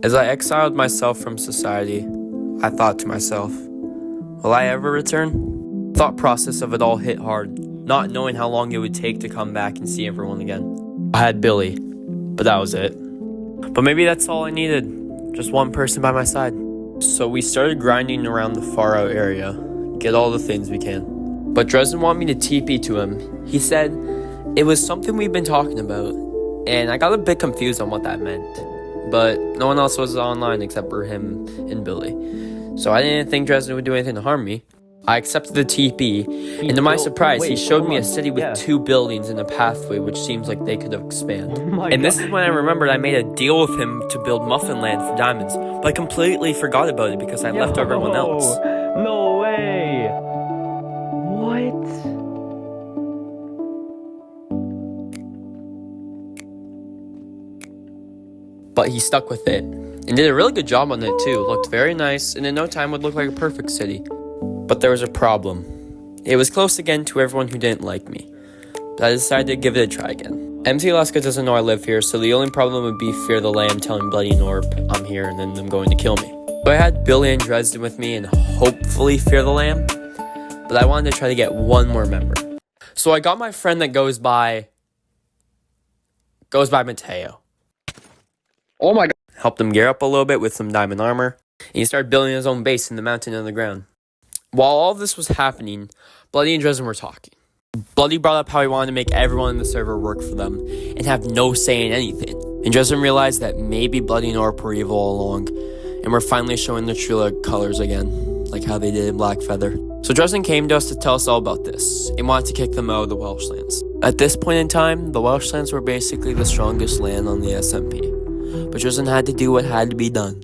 As I exiled myself from society, I thought to myself, will I ever return? The thought process of it all hit hard, not knowing how long it would take to come back and see everyone again. I had Billy, but that was it. But maybe that's all I needed, just one person by my side. So we started grinding around the far out area, get all the things we can. But Dresden wanted me to TP to him. He said it was something we've been talking about, and I got a bit confused on what that meant. But no one else was online except for him and Billy. So I didn't think Dresden would do anything to harm me. I accepted the TP, and to my surprise, he showed me a city with 2 buildings and a pathway which seems like they could expand. And this is when I remembered I made a deal with him to build Muffin Land for diamonds, but I completely forgot about it because I left everyone else. No way! What? But he stuck with it, and did a really good job on it too. Looked very nice, and in no time would look like a perfect city. But there was a problem. It was close again to everyone who didn't like me. But I decided to give it a try again. MC Alaska doesn't know I live here, so the only problem would be Fear the Lamb telling Bloody Norp I'm here and then them going to kill me. So I had Billy and Dresden with me and hopefully Fear the Lamb, but I wanted to try to get one more member. So I got my friend that goes by Mateo. Oh my god. Helped him gear up a little bit with some diamond armor, and he started building his own base in the mountain underground. While all this was happening, Bloody and Dresden were talking. Bloody brought up how he wanted to make everyone in the server work for them and have no say in anything. And Dresden realized that maybe Bloody and Orp were evil all along, and were finally showing their true colors again, like how they did in Blackfeather. So Dresden came to us to tell us all about this, and wanted to kick them out of the Welshlands. At this point in time, the Welshlands were basically the strongest land on the SMP, but Dresden had to do what had to be done.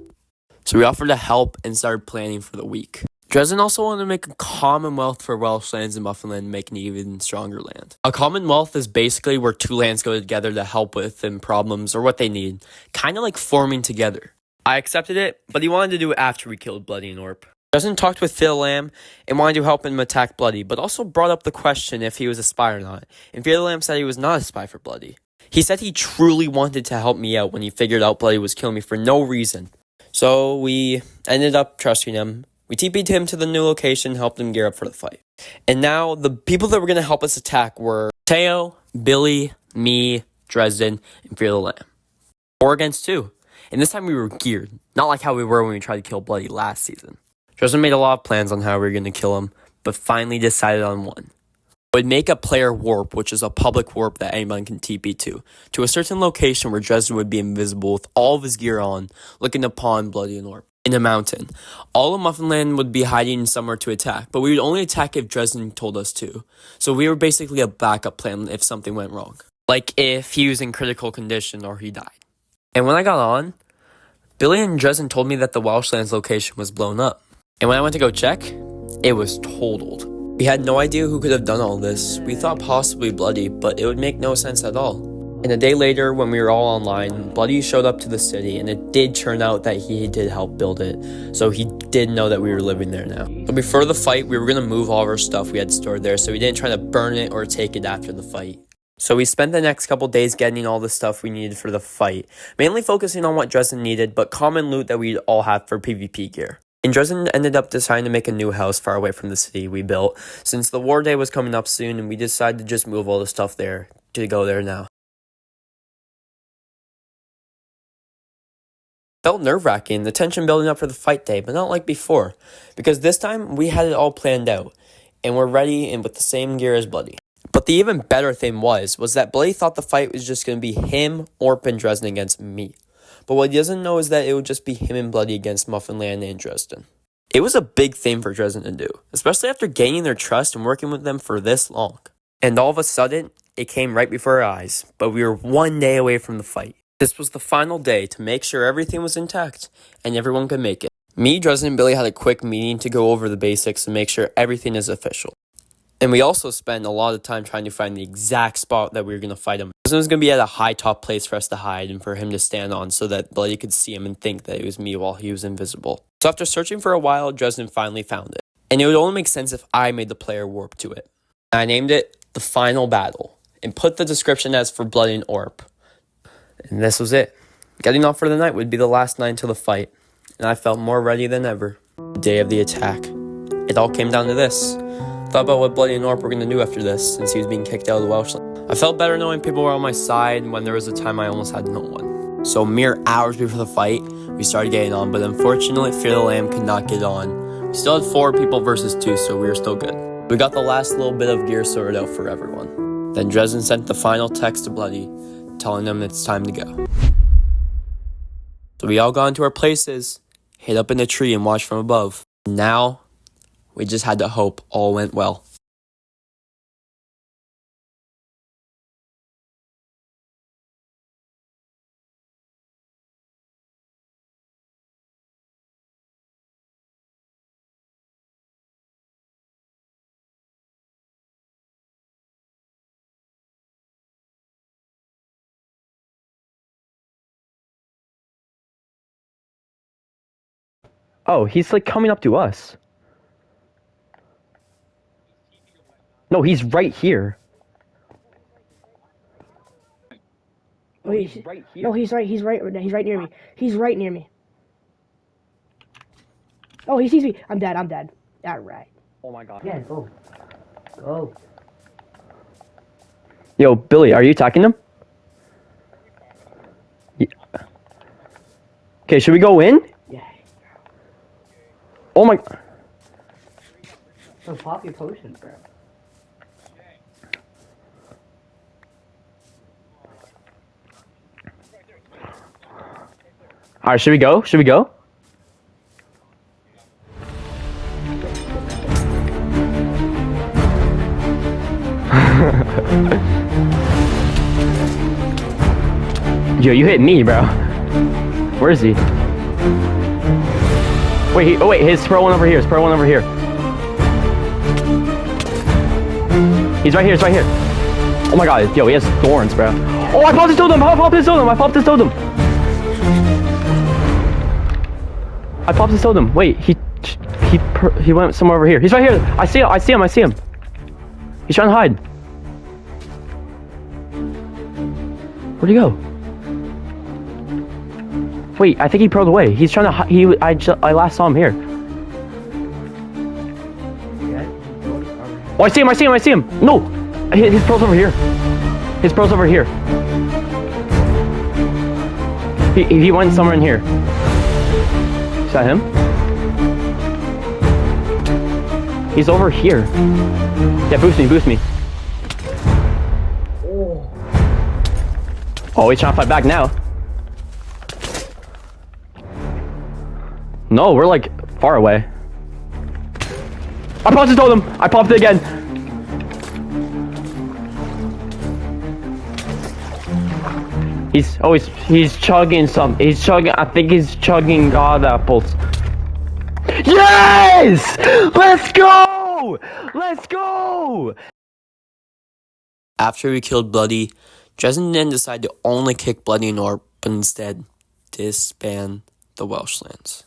So we offered to help and started planning for the week. Dresden also wanted to make a commonwealth for Welshlands and Muffinland and make an even stronger land. A commonwealth is basically where 2 lands go together to help with in problems or what they need, kind of like forming together. I accepted it, but he wanted to do it after we killed Bloody and Orp. Dresden talked with Phil Lamb and wanted to help him attack Bloody, but also brought up the question if he was a spy or not, and Phil Lamb said he was not a spy for Bloody. He said he truly wanted to help me out when he figured out Bloody was killing me for no reason. So we ended up trusting him. We TP'd him to the new location, helped him gear up for the fight. And now, the people that were going to help us attack were Teo, Billy, me, Dresden, and Fear the Lamb. 4 against 2. And this time we were geared, not like how we were when we tried to kill Bloody last season. Dresden made a lot of plans on how we were going to kill him, but finally decided on one. It would make a player warp, which is a public warp that anyone can TP to a certain location where Dresden would be invisible with all of his gear on, looking upon Bloody and Orp. In a mountain. All of Muffinland would be hiding somewhere to attack, but we would only attack if Dresden told us to. So we were basically a backup plan if something went wrong. Like if he was in critical condition or he died. And when I got on, Billy and Dresden told me that the Welshlands location was blown up. And when I went to go check, it was totaled. We had no idea who could have done all this. We thought possibly Bloody, but it would make no sense at all. And a day later, when we were all online, Bloody showed up to the city, and it did turn out that he did help build it, so he did know that we were living there now. So before the fight, we were going to move all of our stuff we had stored there, so we didn't try to burn it or take it after the fight. So we spent the next couple days getting all the stuff we needed for the fight, mainly focusing on what Dresden needed, but common loot that we'd all have for PvP gear. And Dresden ended up deciding to make a new house far away from the city we built, since the war day was coming up soon, and we decided to just move all the stuff there to go there now. Felt nerve-wracking, the tension building up for the fight day, but not like before, because this time we had it all planned out, and we're ready and with the same gear as Bloody. But the even better thing was that Bloody thought the fight was just going to be him, Orp, and Dresden against me. But what he doesn't know is that it would just be him and Bloody against Muffinland and Dresden. It was a big thing for Dresden to do, especially after gaining their trust and working with them for this long. And all of a sudden, it came right before our eyes, but we were 1 day away from the fight. This was the final day to make sure everything was intact and everyone could make it. Me, Dresden, and Billy had a quick meeting to go over the basics and make sure everything is official. And we also spent a lot of time trying to find the exact spot that we were going to fight him. Dresden was going to be at a high top place for us to hide and for him to stand on so that Bloody could see him and think that it was me while he was invisible. So after searching for a while, Dresden finally found it. And it would only make sense if I made the player warp to it. I named it The Final Battle and put the description as for Bloody and Orp. And this was it. Getting off for the night would be the last night until the fight, and I felt more ready than ever. The day of the attack. It all came down to this. Thought about what Bloody and Orp were going to do after this, since he was being kicked out of the Welshlands. I felt better knowing people were on my side when there was a time I almost had no one. So mere hours before the fight, we started getting on, but unfortunately Fear the Lamb could not get on. We still had 4 people versus 2, so we were still good. We got the last little bit of gear sorted out for everyone. Then Dresden sent the final text to Bloody, telling them it's time to go. So we all got into our places, hid up in a tree and watched from above. Now, we just had to hope all went well. Oh, he's like coming up to us. No, he's right here. Oh, he's right here. No, he's right near me. He's right near me. Oh, he sees me. I'm dead. Alright. Oh my god. Yeah, go. Go. Yo, Billy, are you attacking him? Yeah. Okay, should we go in? Yeah. Oh my... So pop your potion, bro. Alright, should we go? Should we go? Yo, you hit me, bro. Where is he? Wait, oh wait, his pro one over here. He's right here, Oh my god, yo, he has thorns, bro. Oh, I popped his totem! I popped his totem! Wait, he went somewhere over here. He's right here! I see him! He's trying to hide. Where'd he go? Wait, I think he pro'd away. He's trying to I last saw him here. Oh, I see him! No! His pro's over here. He went somewhere in here. Is that him? He's over here. Yeah, boost me. Oh, he's trying to fight back now. No, we're like far away. I popped his totem! I popped it again! He's chugging some. I think he's chugging god apples. Yes! Let's go! After we killed Bloody, Dresden then decided to only kick Bloody and Orp, but instead disband the Welshlands.